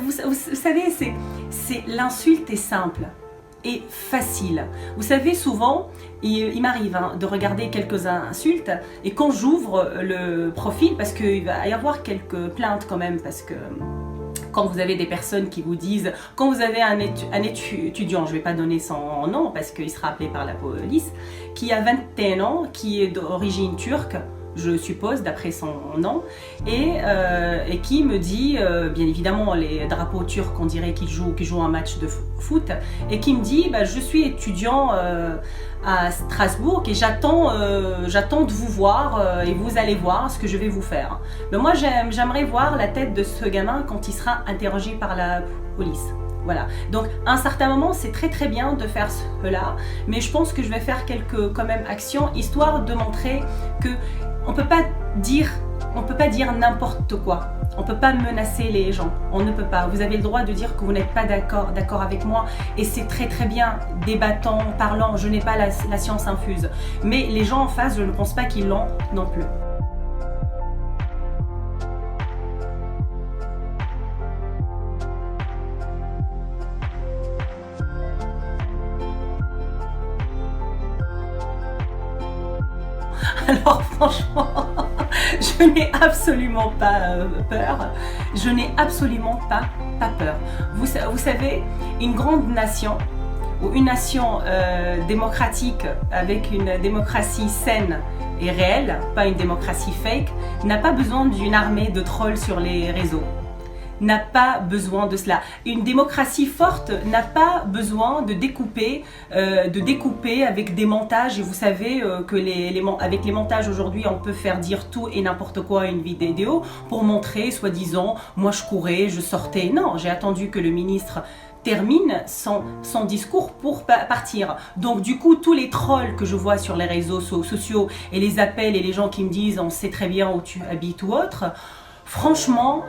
vous savez, l'insulte est simple et facile. Vous savez, souvent, il m'arrive de regarder quelques insultes et quand j'ouvre le profil, parce qu'il va y avoir quelques plaintes quand même, parce que quand vous avez des personnes qui vous disent, quand vous avez un étudiant, je ne vais pas donner son nom parce qu'il sera appelé par la police, qui a 21 ans, qui est d'origine turque, je suppose, d'après son nom, et qui me dit, bien évidemment, les drapeaux turcs, on dirait qu'il joue un match de foot, et qui me dit, je suis étudiant à Strasbourg et j'attends de vous voir et vous allez voir ce que je vais vous faire. Mais moi, j'aimerais voir la tête de ce gamin quand il sera interrogé par la police. Voilà, donc à un certain moment c'est très bien de faire cela, mais je pense que je vais faire quelques quand même actions histoire de montrer que on peut pas dire n'importe quoi, on peut pas menacer les gens, on ne peut pas. Vous avez le droit de dire que vous n'êtes pas d'accord avec moi et c'est très bien, débattant, parlant, je n'ai pas la science infuse, mais les gens en face je ne pense pas qu'ils l'ont non plus. Alors franchement, je n'ai absolument pas peur. Je n'ai absolument pas peur. Vous savez, une grande nation, ou une nation démocratique avec une démocratie saine et réelle, pas une démocratie fake, n'a pas besoin d'une armée de trolls sur les réseaux. N'a pas besoin de cela. Une démocratie forte n'a pas besoin de découper avec des montages. Et vous savez que avec les montages aujourd'hui, on peut faire dire tout et n'importe quoi à une vidéo pour montrer, soi-disant, moi je courais, je sortais. Non, j'ai attendu que le ministre termine son discours pour partir. Donc du coup, tous les trolls que je vois sur les réseaux sociaux et les appels et les gens qui me disent on sait très bien où tu habites ou autre, franchement,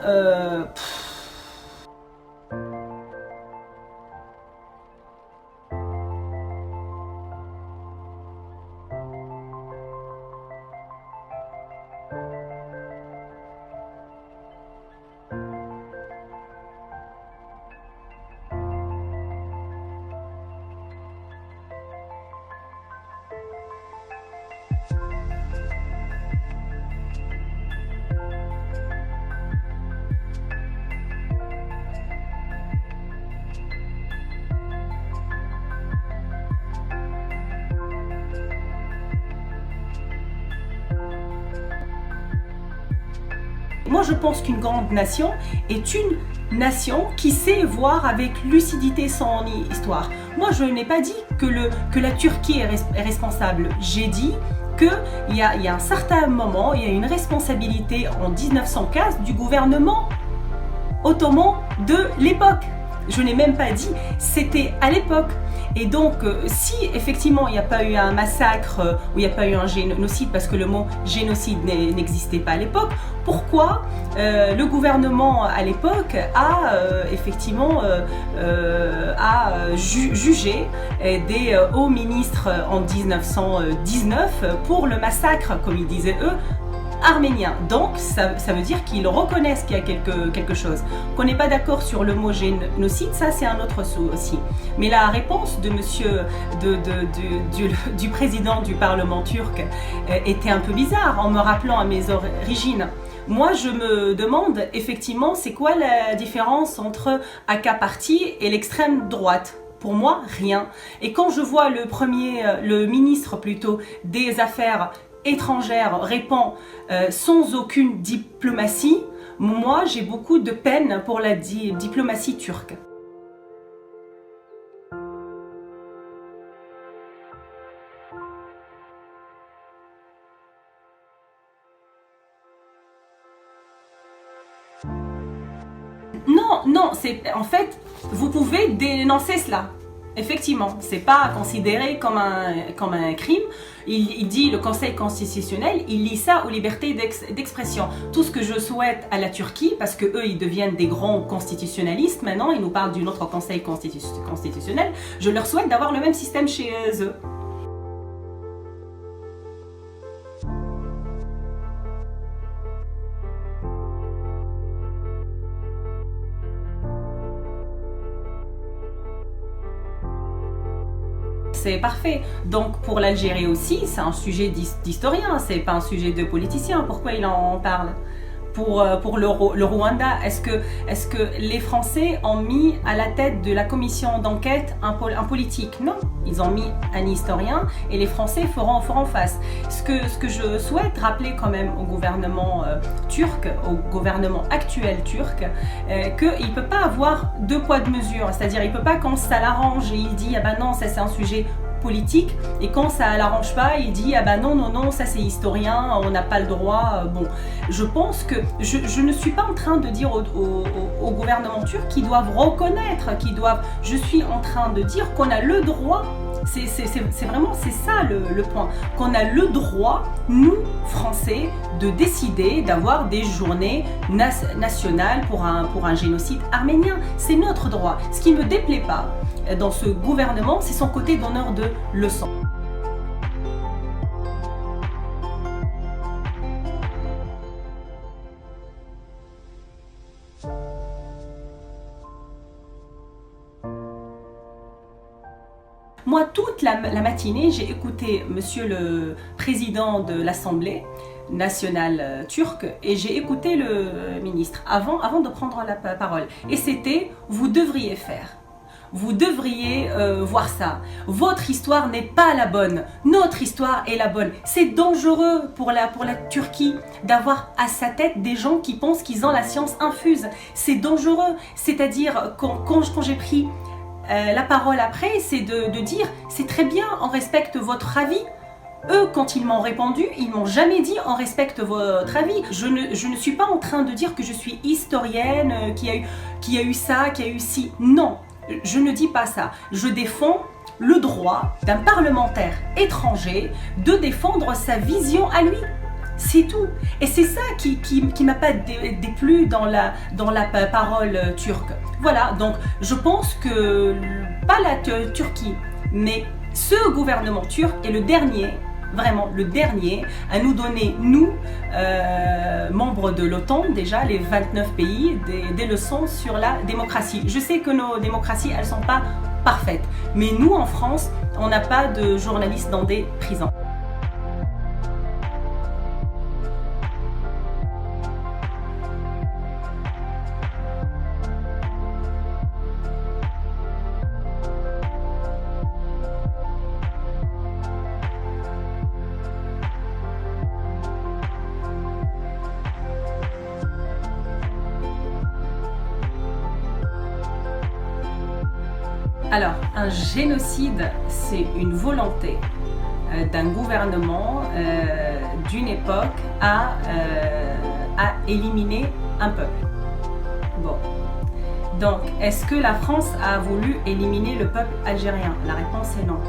moi je pense qu'une grande nation est une nation qui sait voir avec lucidité son histoire. Moi je n'ai pas dit que la Turquie est responsable, j'ai dit qu'il y a un certain moment, il y a une responsabilité en 1915 du gouvernement ottoman de l'époque. Je n'ai même pas dit, c'était à l'époque. Et donc, si effectivement il n'y a pas eu un massacre ou il n'y a pas eu un génocide, parce que le mot génocide n'existait pas à l'époque, pourquoi le gouvernement à l'époque a effectivement jugé des hauts ministres en 1919 pour le massacre, comme ils disaient eux, arménien. Donc ça veut dire qu'ils reconnaissent qu'il y a quelque chose. Qu'on n'est pas d'accord sur le mot génocide, ça c'est un autre souci. Mais la réponse de monsieur du président du Parlement turc était un peu bizarre en me rappelant à mes origines. Moi je me demande effectivement c'est quoi la différence entre AK Party et l'extrême droite. Pour moi, rien. Et quand je vois le ministre plutôt des Affaires étrangère répond sans aucune diplomatie, moi j'ai beaucoup de peine pour la diplomatie turque. Non, en fait, vous pouvez dénoncer cela. Effectivement, c'est pas considéré comme un crime. Il dit, le Conseil constitutionnel, il lie ça aux libertés d'expression. Tout ce que je souhaite à la Turquie, parce que eux ils deviennent des grands constitutionnalistes maintenant, ils nous parlent d'un autre Conseil constitutionnel, je leur souhaite d'avoir le même système chez eux. c'est parfait. Donc pour l'Algérie aussi, c'est un sujet d'historien, c'est pas un sujet de politicien. Pourquoi il en parle? Pour le Rwanda, est-ce que les Français ont mis à la tête de la commission d'enquête un politique? Non, ils ont mis un historien et les Français feront face. Ce que je souhaite rappeler quand même au gouvernement turc, au gouvernement actuel turc, qu'il ne peut pas avoir deux poids deux mesures. C'est-à-dire il ne peut pas, quand ça l'arrange et il dit ah ben non, ça c'est un sujet politique, et quand ça l'arrange pas, il dit ah ben non, ça c'est historien, on n'a pas le droit. Bon, je pense que je ne suis pas en train de dire au gouvernement turc qu'ils doivent reconnaître, je suis en train de dire qu'on a le droit. C'est vraiment ça le point, qu'on a le droit, nous Français, de décider d'avoir des journées nationales pour un génocide arménien. C'est notre droit. Ce qui ne me déplaît pas dans ce gouvernement, c'est son côté donneur de leçons. Moi, toute la matinée, j'ai écouté monsieur le président de l'Assemblée nationale turque et j'ai écouté le ministre avant de prendre la parole. Et c'était « vous devriez faire ». Vous devriez voir ça. Votre histoire n'est pas la bonne. Notre histoire est la bonne. C'est dangereux pour la Turquie d'avoir à sa tête des gens qui pensent qu'ils ont la science infuse. C'est dangereux. C'est-à-dire, quand j'ai pris la parole après, c'est de dire « c'est très bien, on respecte votre avis ». Eux, quand ils m'ont répondu, ils m'ont jamais dit « on respecte votre avis ». Je ne suis pas en train de dire que je suis historienne, qui a eu ça, qui a eu ci. Non. Je ne dis pas ça. Je défends le droit d'un parlementaire étranger de défendre sa vision à lui. C'est tout. Et c'est ça qui m'a pas déplu dans la parole turque. Voilà, donc je pense que, pas la Turquie, mais ce gouvernement turc est le dernier, vraiment le dernier, à nous donner, nous, membres de l'OTAN, déjà les 29 pays, des leçons sur la démocratie. Je sais que nos démocraties, elles ne sont pas parfaites, mais nous, en France, on n'a pas de journalistes dans des prisons. Alors, un génocide, c'est une volonté d'un gouvernement, d'une époque, à éliminer un peuple. Bon. Donc, est-ce que la France a voulu éliminer le peuple algérien? La réponse est non.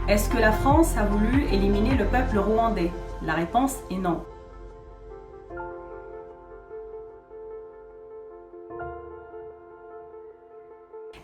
Est-ce que la France a voulu éliminer le peuple rwandais? La réponse est non.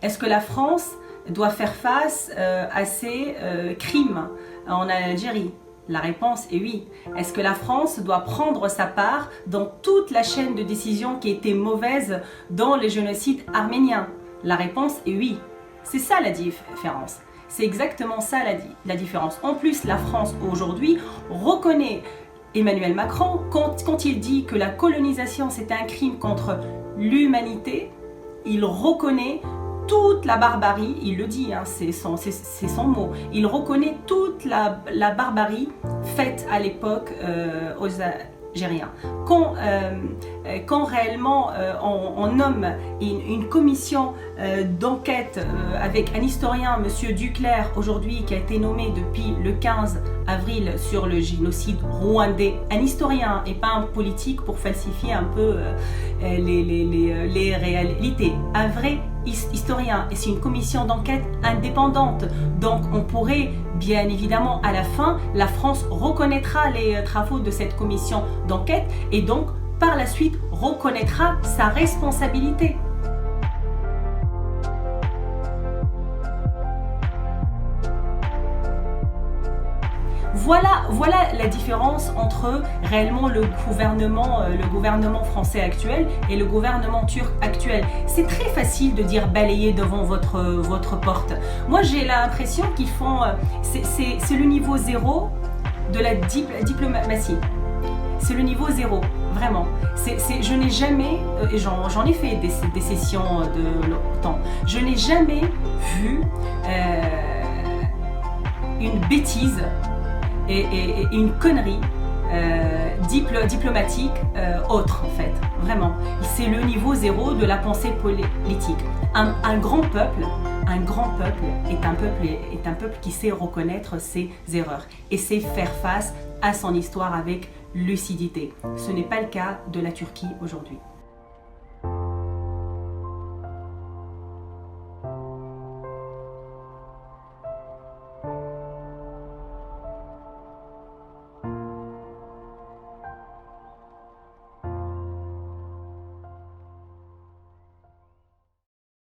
Est-ce que la France doit faire face à ces crimes en Algérie? La réponse est oui. Est-ce que la France doit prendre sa part dans toute la chaîne de décision qui était mauvaise dans les génocides arméniens? La réponse est oui. C'est ça la différence. C'est exactement ça la différence. En plus, la France aujourd'hui reconnaît Emmanuel Macron quand il dit que la colonisation c'était un crime contre l'humanité. Il reconnaît toute la barbarie, il le dit, hein, c'est son mot, il reconnaît toute la barbarie faite à l'époque aux Algériens. Quand réellement on nomme une commission d'enquête avec un historien, M. Duclerc, aujourd'hui, qui a été nommé depuis le 15 avril sur le génocide rwandais, un historien et pas un politique pour falsifier un peu les réalités, un vrai historien, et c'est une commission d'enquête indépendante. Donc on pourrait bien évidemment à la fin, la France reconnaîtra les travaux de cette commission d'enquête et donc par la suite reconnaîtra sa responsabilité. voilà la différence entre réellement le gouvernement français actuel et le gouvernement turc actuel. C'est très facile de dire balayer devant votre porte. Moi, j'ai l'impression qu'ils font... c'est le niveau zéro de la diplomatie. C'est le niveau zéro, vraiment. Je n'ai jamais, et j'en ai fait des sessions de l'OTAN, je n'ai jamais vu une bêtise et une connerie diplomatique autre, en fait. Vraiment. C'est le niveau zéro de la pensée politique. Un grand peuple est un peuple qui sait reconnaître ses erreurs et sait faire face à son histoire avec lucidité. Ce n'est pas le cas de la Turquie aujourd'hui.